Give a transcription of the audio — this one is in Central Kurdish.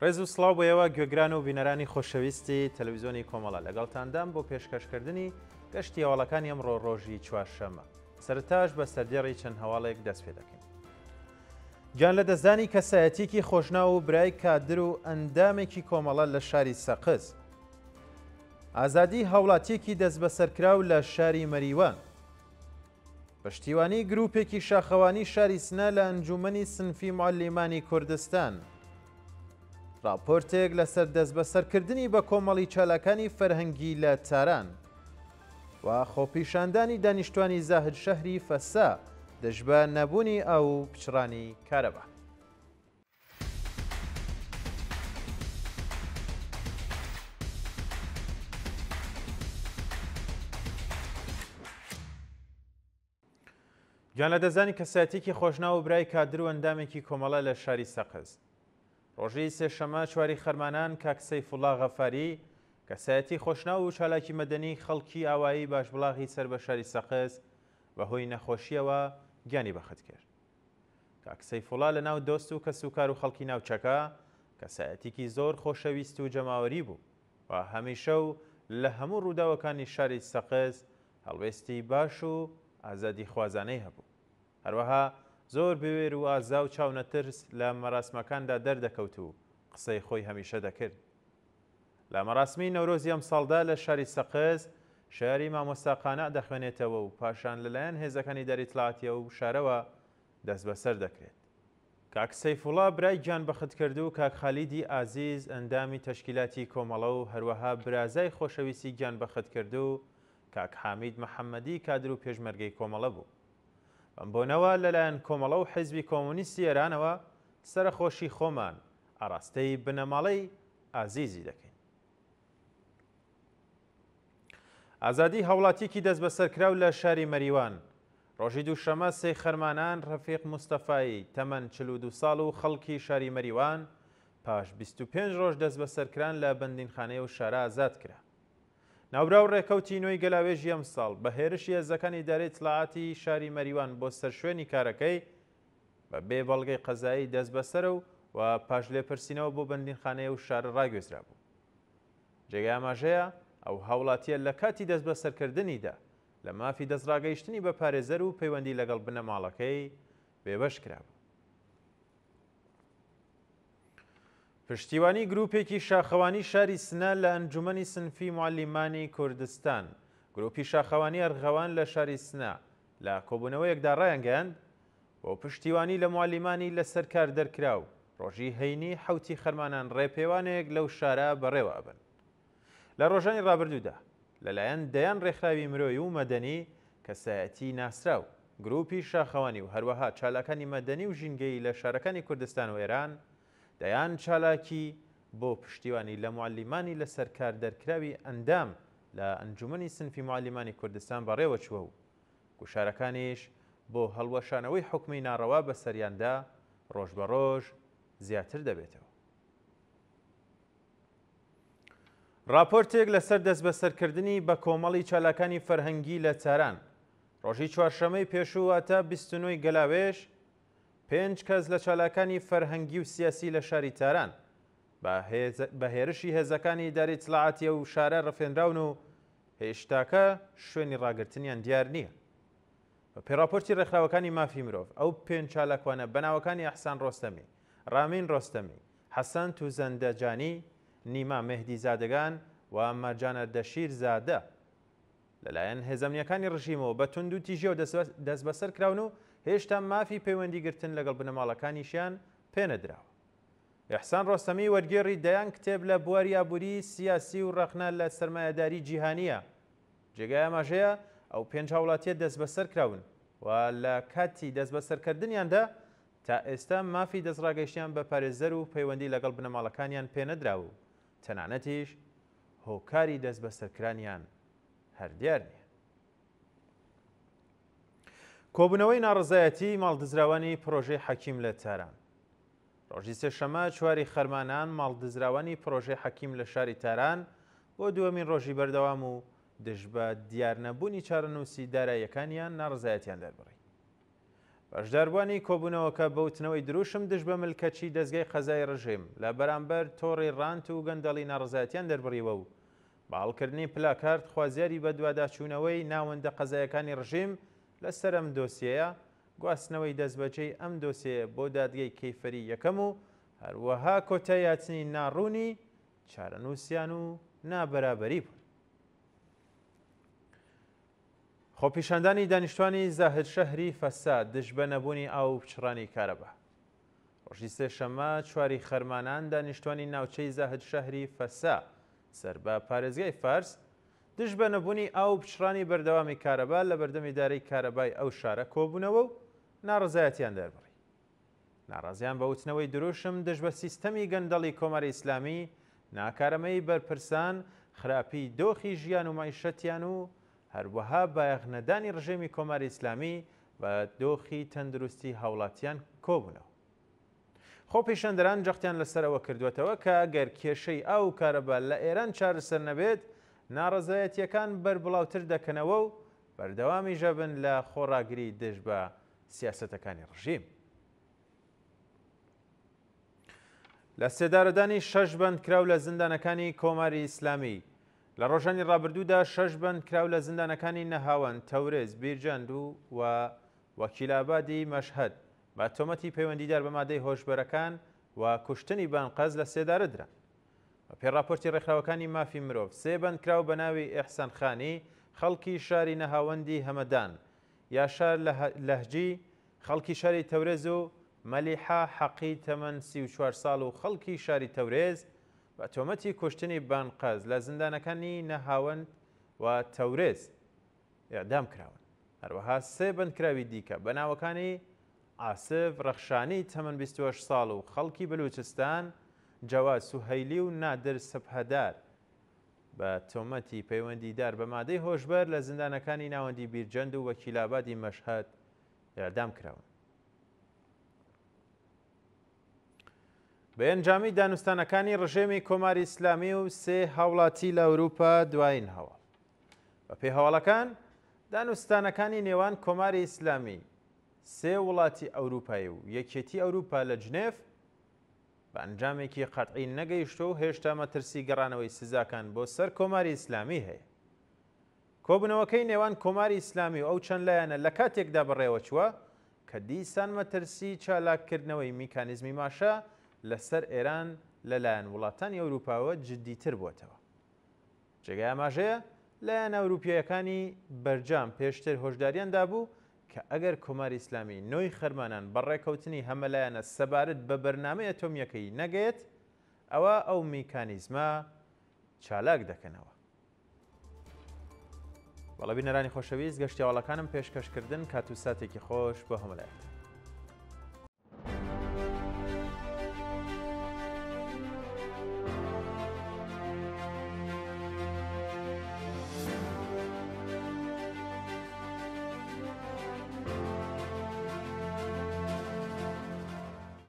ڕێز و سڵاو بۆیەوە گوێگران و بینەرانی خۆشەویستی تەلەڤیزیۆنی کۆمەڵە لەگەڵتاندام بۆ پێشکەشکردنی گەشتی هەواڵەکانی ئەمڕۆ ڕۆژی چوارشەممە. سەرتاش بە سەردێڕی چەند هەواڵێک دەست پێ دەکەین. گیان لە دەستدانی کەسایەتیکی خۆشناو و برای کادر و ئەندامێکی کۆمەڵە لە شاری سەقز. ئازادی هاوڵاتیەکی دەست بەسەرکراو لە شاری مەریوان. پشتیوانی گروپێکی شاخەوانی شاری سنە لە ئەنجومەنی سنفی معلمانی کوردستان. راپۆرتێک لەسەر دەست بەسەرکردنی بە کۆمەڵی چالاکانی فەرهەنگی لە تاران و خۆپیشاندانی دانیشتوانی زاهد شەهری فەسا دەژبە نەبوونی ئەو پچڕانی کارەبا. گیان لە دەستدانی کەسایەتیکی خۆشناو و برای کادر و ئەندامێکی کۆمەڵە لە شاری سەقز. ڕۆژی سێشەمە چواری خەرمانان کاک سەیفوڵڵا غەفاری کەسایەتی خۆشناو و چالاکی مەدەنی خەڵکی ئاوایی باشبڵاغی سەر بە شاری سەقز بەهۆی نەخۆشیەوە گیانی بەخت کرد. کاک سەیفوڵڵا لە ناو دۆست و کەسوکار و خەڵکی ناوچەکە کەسایەتیکی زۆر خۆشەویست و جەماوەری بوو و هەمیشە و لە هەموو ڕووداوەکانی شاری سەقز هەڵوێستی باش و ئازادی خوازانەی هەبوو. هەروەها زۆر بوێر و ئازا و چاونەترس لە مەراسمەکاندا دەردەکەوت و قسەی خۆی هەمیشە دەکرد. لە مەراسمی نەورۆزی ئەم ساڵدا لە شاری سەقز شاری مامۆستاخانە دەخوێنێتەوە و پاشان لەلایەن هێزەکانی دەریتڵاتیە و شارەوە دەست بەسەر دەکرێت. کاک سەیفوڵڵا برای گیان بەخت کرد و کاک خالیدی ئازیز ئەندامی تەشکیلاتی کۆمەڵە و هەروەها برازای خۆشەویستی گیان بەخت کرد و کاک حامید محەممەدی کادر و پێشمەرگەی کۆمەڵە بوو. ئەم بۆنەوە لەلایەن کۆمەڵە و حیزبی کۆمونیستی ئێرانەوە سەرخۆشی خۆمان ئاراستەی بنەماڵەی ئازیزی دەکەین. ئازادی هەوڵاتیەکی دەست بەسەرکراو لە شاری مەریوان. ڕۆژی دووشەمە سێ خەرمانان ڕەفیق موستەفایی تەمەن 42 ساڵ و خەڵکی شاری مەریوان پاش 25 ڕۆژ دەست بەسەرکران لە بەندینخانەیە و شارە ئازاد کرا. ناوبراو ڕێکەوتی نوێی گەلاوێژی ئەم ساڵ بە هێرشی هێزەکانی ئیدارەی ئیتڵاعاتی شاری مەریوان بۆ سەرشوێنی کارەکەی بە بێ بەڵگەی قەزایی دەست بەسەرە و پاش لێپرسینەوە بۆ بەندینخانەیە و شارە ڕاگوێزرا بوو. جێگای ئاماژەیە ئەو هاوڵاتیە لە کاتی دەست بەسەرکردنیدا لە مافی دەستڕاگەیشتنی بە پارێزەر و پەیوەندی لەگەڵ بنەماڵەکەی بێبەش کرابوو. پشتیوانی گروپێکی شاخەوانی شاری سنە لە ئەنجومەنی سنفی معلمانی کوردستان. گروپی شاخەوانی ئەرغەوان لە شاری سنە لە کۆبوونەوەیەکدا ڕایانگەیاند بۆ پشتیوانی لە معلمانی لەسەر کار دەرکراو ڕۆژی هەینی حوتی خەرمانان ڕێپێوانێک لەو شارە بەڕێوە ئەبن. لە ڕۆژانی ڕابردوودا لەلایەن دەیان ڕێکخراوی مرۆیی و مەدەنی کەسایەتی ناسراو گروپی شاخەوانی و هەروەها چالاکانی مەدەنی و ژینگەی لە شارەکانی کوردستان و ئێران دەیان چالاکی بۆ پشتیوانی لە معلمانی لەسەر کار دەرکراوی ئەندام لە ئەنجومەنی سنفی معلمانی کوردستان بەڕێوە چووە و گوشارەکانیش بۆ هەڵوەشانەوەی حکمی ناڕەوا بە سەریاندا ڕۆژ بە ڕۆژ زیاتر دەبێتەوە. راپۆرتێک لەسەر دەست بەسەرکردنی بە کۆمەڵی چالاکانی فەرهەنگی لە تاران. ڕۆژی چوارشەمەی پێشوو واتە 29 گەلاوێژ 5 کەس لە چالاکانی فەرهەنگی و سیاسی لە شاری تاران بە هێرشی هێزەکانی ئیدارەی ئیتڵاعاتیە و شارە ڕفێنراون و هێشتاکە شوێنی ڕاگررتنیان دیار نییە. بە پێراپۆرتی ڕێکخراوەکانی مافی مرۆڤ ئەو 5 چالاکوانە بەناوەکانی ئەحسان ڕۆستەمی، ڕامین ڕۆستەمی، حەسەن توزەندەجانی، نیما مەهدی زادگان و مەرجانە دەشیر زادە لەلایەن هێزەمنیەکانی ڕژیمەوە بە تونند و تیژە و دەست بەسەر کراون و هێشتا مافی پەیوەندیگرتن لەگەڵ بنەماڵەکانیشیان پێنەدراوە. ئەحسان ڕۆستەمی وەرگێڕی دەیان کتێب لە بواری ئابووری سیاسی و ڕەخنە لە سەرمایەداری جیهانیە. جێگای ئاماژەیە ئەو 5 هاوڵاتیە دەست بەسەر کراون و لە کاتی دەست بەسەرکردنیاندا تا ئێستا مافی دەستڕاگەیشتیان بە پارێزەر و پەیوەندی لەگەڵ بنەماڵەکانیان پێنەدراوە و تەنانەتیش هۆکاری دەست بەسەرکرانیان هەر دیار نییە. کۆبوونەوەی ناڕزایەتی ماڵدزراوانی پرۆژەی حەکیم لە تاران. ڕۆژی سێشەمە چواری خەرمانان ماڵدزراوانی پرۆژەی حەکیم لە شاری تاران بۆ دووەمین ڕۆژی بەردەوام و دژ بە دیارنەبوونی چارەنووسی داراییەکانیان ناڕزایەتیان دەربڕی. بەشداربوانی کۆبوونەوەکە بەوتنەوەی دروشم دژ بە ملکەچی دەستگای قەزای ڕژیم لە بەرامبەر تۆڕی ڕانت و گەندەڵی ناڕزایەتیان دەربڕیوە و باڵکردنی پلاکارد خوازیاری بە دوواداچوونەوەی ناوەندە قەزایەکانی ڕژیم لەسەر ئەم دۆسیەیە، گواستنەوەی دەستبەجەی ئەم دۆسیەیە بۆ دادگای کەیفەری یەکەم و هەروەها کۆتاییاچنی ناڕوونی چارەنووسیان و نابەرابەری بوون. خۆپیشاندانی دانیشتوانی زاهد شەهری فەساد دژ بە نەبوونی ئاو پچڕانی کارەبا. ڕۆژی سێشەممە 4 خەرمانان دانیشتوانی ناوچەی زاهد شەهری فەسا سەر بە پارێزگای فارس دژ بە نەبوونی ئاو پچڕانی بەردەوامی کارەبا لە بەردەم ئیدارەی کارەبای ئەو شارە کۆبوونەوە و ناڕزایەتیان دەربڕی. ناڕازیان بە وتنەوەی دروشم دژ بە سیستەمی گەندەڵی کۆمەری ئیسلامی، ناکارەمەی بەرپرسان، خراپی دۆخی ژیان و مایشەتیان و هەروەها بایەخنەدانی ڕژێمی کۆماری ئیسلامی بە دۆخی تەندروستی هاوڵاتیان کۆبوونەوە. خۆپیشەندەران جەختیان لەسەرەوە کردوێتەوە کە ئەگەر کێشەی ئاو کارەبا لە ئێران چارەسەر نەبێت، ناڕزایەتیەکان بەربڵاوتر دەکەنەوە و بەردەوامی ژەبن لە خۆڕاگری دژ بە سیاسەتەکانی ڕژیم. لە سێدارەدانی 6 بەندکراو لە زیندانەکانی کۆماری ئیسلامی لە ڕۆژانی ڕابردوودا 6 بەندکراو لە زیندانەکانی نەهاوەند، تەورێز، بیرجەند و وەکیلابادی مەشهەد بە تۆمەتی پەیوەندیدار بە مادەی هۆشبەرەکان و کوشتنی بانقەز لە سێدارە دران. بە پێڕاپۆرتی ڕێکخراوەکانی مافی مرۆڤ، 3 بەندکراو بە ناوی ئێحسان خانی، خەڵکی شاری نەهاوەندی هەمەدان، یاشار لەهجی، خەڵکی شاری تەورێز و مەلیحا حەقی تەمەن 34 ساڵ و خەڵکی شاری تەورێز بە تۆمەتی کوشتنی بانقەز لە زیندانەکانی نەهاوەند و تەورێز ئێعدام کراون. هەروەها 3 بەندکراوی دیکە بە ناوەکانی عاسف ڕەخشانی تەمەن 28 ساڵ و خەڵکی بلوچستان، جەواد سوهەیلی و نادر سەبهەدار بە تۆمەتی پەیوەندیدار بە مادەی هۆشبەر لە زیندانەکانی ناوەندی بیرجەند و وەکیلابادی مەشهەد ئێعدام کراون. بە ئەنجامی دانوستانەکانی ڕژێمی کۆماری ئیسلامی و 3 هاوڵاتی لە ئەوروپا دوایین هەواڵ. بە پێی هەواڵەکان، دانوستانەکانی نێوان کۆماری ئیسلامی، 3 وڵاتی ئەوروپایی و یەکێتی ئەوروپا لە جنێف بە ئەنجامێکی قەتعی نەگەیشتۆ و هێشتا مەترسی گەڕانەوەی سزاکان بۆ سەر کۆماری ئیسلامی هەیە. کۆبوونەوەکەی نێوان کۆماری ئیسلامی و ئەو چەند لایەنە لە کاتێکدا بەڕێوە چووە کە دیسان مەترسی چالاکردنەوەی میکانیزمی ماشە لەسەر ئێران لەلایەن وڵاتانی ئەوروپاوە جددیتر بووەتەوە. جێگای ئاماژەیە لایەن ئەوروپیەکانی بەرجام پێشتر هۆشداریاندا بوو کە ئەگەر کۆماری ئیسلامی نۆی خەرمانان بەڕێکەوتنی هەمەلایەنە سەبارەت بە بەرنامەی ئەتۆمیەکەی نەگەیت، ئەوە ئەو میکانیزمە چالاک دەکەنەوە. بەڵێ بینەرانی خۆشەویست، گەشتیاوەڵەکانم پێشکەشکردن کات و ساتێکی خۆش بە هەمولایەت.